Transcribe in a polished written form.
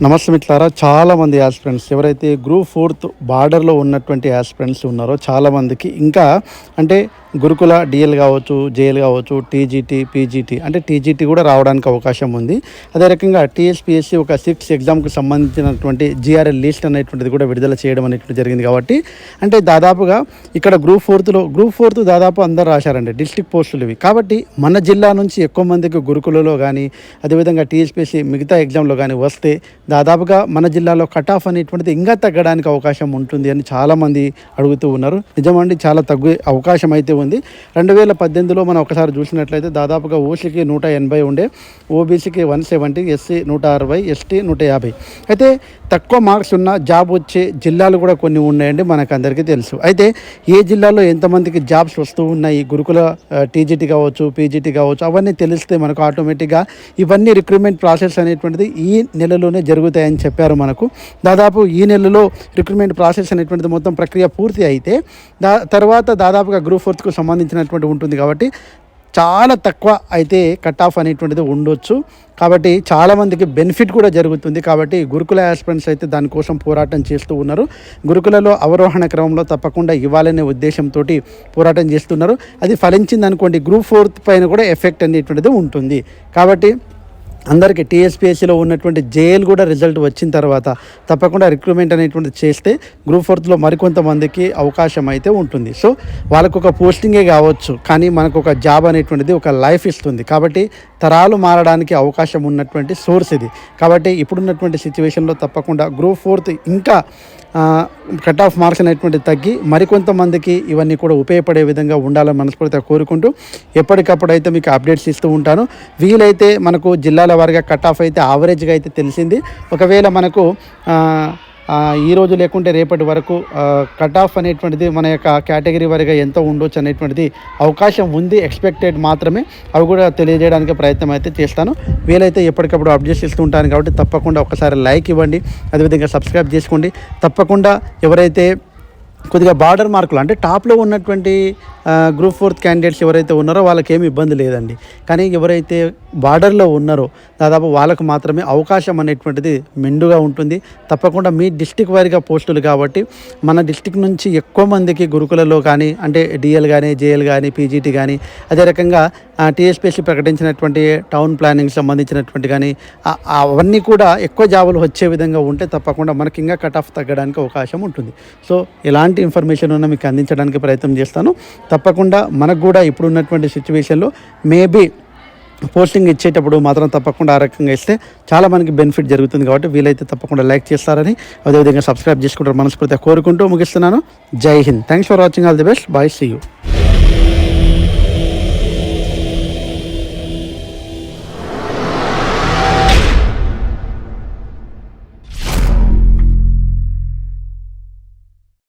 నమస్తే మిత్రులారా, చాలామంది యాస్పిరెంట్స్ ఎవరైతే గ్రూప్ 4 బార్డర్లో ఉన్నటువంటి యాస్పిరెంట్స్ ఉన్నారో చాలామందికి ఇంకా అంటే గురుకుల డిఎల్ కావచ్చు, జేఎల్ కావచ్చు, టీజీటీ, పీజీటీ అంటే టీజీటీ కూడా రావడానికి అవకాశం ఉంది. అదే రకంగా టీఎస్పీఎస్సీ ఒక 6 ఎగ్జామ్కి సంబంధించినటువంటి జిఆర్ఎల్ లిస్ట్ అనేటువంటిది కూడా విడుదల చేయడం అనేటువంటి జరిగింది. కాబట్టి అంటే దాదాపుగా ఇక్కడ గ్రూప్ 4 దాదాపు అందరు రాశారండి, డిస్ట్రిక్ట్ పోస్టులు ఇవి. కాబట్టి మన జిల్లా నుంచి ఎక్కువ మందికి గురుకులలో కానీ అదేవిధంగా టీఎస్పీఎస్సీ మిగతా ఎగ్జామ్లో కానీ వస్తే దాదాపుగా మన జిల్లాలో కట్ ఆఫ్ అనేటువంటిది ఇంకా తగ్గడానికి అవకాశం ఉంటుంది అని చాలామంది అడుగుతూ ఉన్నారు. నిజమండి, చాలా తగ్గే అవకాశం అయితే ఉంది. 2018లో మనం ఒకసారి చూసినట్లయితే దాదాపుగా ఓసీకి 180 ఉండే, ఓబీసీకి 170, ఎస్సీ 160, ఎస్టీ 150. అయితే తక్కువ మార్క్స్ ఉన్న జాబ్ వచ్చే జిల్లాలు కూడా కొన్ని ఉన్నాయండి, మనకు అందరికీ తెలుసు. అయితే ఏ జిల్లాలో ఎంతమందికి జాబ్స్ వస్తూ ఉన్నాయి, గురుకుల టీజీటీ కావచ్చు, పీజీటీ కావచ్చు, అవన్నీ తెలిస్తే మనకు ఆటోమేటిక్గా ఇవన్నీ రిక్రూట్మెంట్ ప్రాసెస్ అనేటువంటిది ఈ నెలలోనే జరుగుతాయని చెప్పారు మనకు. దాదాపు ఈ నెలలో రిక్రూట్మెంట్ ప్రాసెస్ అనేటువంటిది మొత్తం ప్రక్రియ పూర్తి అయితే తర్వాత దాదాపుగా గ్రూప్ 4కు సంబంధించినటువంటి ఉంటుంది. కాబట్టి చాలా తక్కువ అయితే కట్ ఆఫ్ అనేటువంటిది ఉండొచ్చు. కాబట్టి చాలామందికి బెనిఫిట్ కూడా జరుగుతుంది. కాబట్టి గురుకుల యాస్పిరెంట్స్ అయితే దానికోసం పోరాటం చేస్తూ ఉన్నారు. గురుకులలో అవరోహణ క్రమంలో తప్పకుండా ఇవ్వాలనే ఉద్దేశంతో పోరాటం చేస్తున్నారు. అది ఫలించింది అనుకోండి, గ్రూప్ 4 పైన కూడా ఎఫెక్ట్ అనేటువంటిది ఉంటుంది. కాబట్టి అందరికీ టీఎస్పీఎస్సీలో ఉన్నటువంటి జేఎల్ కూడా రిజల్ట్ వచ్చిన తర్వాత తప్పకుండా రిక్రూట్మెంట్ అనేటువంటిది చేస్తే గ్రూప్ 4లో మరికొంతమందికి అవకాశం అయితే ఉంటుంది. సో వాళ్ళకు ఒక పోస్టింగే కావచ్చు, కానీ మనకు ఒక జాబ్ అనేటువంటిది ఒక లైఫ్ ఇస్తుంది. కాబట్టి తరాలు మారడానికి అవకాశం ఉన్నటువంటి సోర్స్ ఇది. కాబట్టి ఇప్పుడున్నటువంటి సిచ్యువేషన్లో తప్పకుండా గ్రూప్ 4 ఇంకా కట్ ఆఫ్ మార్క్స్ అనేటువంటి తగ్గి మరికొంతమందికి ఇవన్నీ కూడా ఉపయోగపడే విధంగా ఉండాలని మనస్ఫూర్తిగా కోరుకుంటూ ఎప్పటికప్పుడు అయితే మీకు అప్డేట్స్ ఇస్తూ ఉంటాను. వీలైతే మనకు జిల్లాల వారిగా కట్ ఆఫ్ అయితే యావరేజ్గా అయితే తెలిసింది. ఒకవేళ మనకు ఈరోజు లేకుంటే రేపటి వరకు కట్ ఆఫ్ అనేటువంటిది మన యొక్క కేటగిరీ వారిగా ఎంత ఉండొచ్చు అనేటువంటిది అవకాశం ఉంది. ఎక్స్పెక్టెడ్ మాత్రమే, అవి కూడా తెలియజేయడానికి ప్రయత్నం అయితే చేస్తాను. వీలైతే ఎప్పటికప్పుడు అప్డేట్స్ ఇస్తూ ఉంటాను. కాబట్టి తప్పకుండా ఒకసారి లైక్ ఇవ్వండి, అదేవిధంగా సబ్స్క్రైబ్ చేసుకోండి. తప్పకుండా ఎవరైతే కొద్దిగా బార్డర్ మార్కులు అంటే టాప్లో ఉన్నటువంటి గ్రూప్ 4 క్యాండిడేట్స్ ఎవరైతే ఉన్నారో వాళ్ళకి ఏమి ఇబ్బంది లేదండి. కానీ ఎవరైతే బార్డర్లో ఉన్నారో దాదాపు వాళ్ళకు మాత్రమే అవకాశం అనేటువంటిది మెండుగా ఉంటుంది. తప్పకుండా మీ డిస్టిక్ వారిగా పోస్టులు కాబట్టి మన డిస్టిక్ నుంచి ఎక్కువ మందికి గురుకులలో కానీ అంటే డిఎల్ కానీ, జేఎల్ కానీ, పీజీటీ కానీ, అదే రకంగా టీఎస్పీఎస్సీ ప్రకటించినటువంటి టౌన్ ప్లానింగ్ సంబంధించినటువంటి కానీ అవన్నీ కూడా ఎక్కువ జాబులు వచ్చే విధంగా ఉంటే తప్పకుండా మనకి ఇంకా కట్ ఆఫ్ తగ్గడానికి అవకాశం ఉంటుంది. సో ఎలాంటి ఇన్ఫర్మేషన్ ఉన్నా మీకు అందించడానికి ప్రయత్నం చేస్తాను. తప్పకుండా మనకు కూడా ఇప్పుడున్నటువంటి సిచ్యువేషన్లో మేబీ పోస్టింగ్ ఇచ్చేటప్పుడు మాత్రం తప్పకుండా ఆ రకంగా ఇస్తే చాలా మనకి బెనిఫిట్ జరుగుతుంది. కాబట్టి వీలైతే తప్పకుండా లైక్ చేస్తారని, అదేవిధంగా సబ్స్క్రైబ్ చేసుకుంటారు మనస్ఫూర్తిగా కోరుకుంటూ ముగిస్తున్నాను. జై Hind. Thanks for watching. All the best. Bye. See you.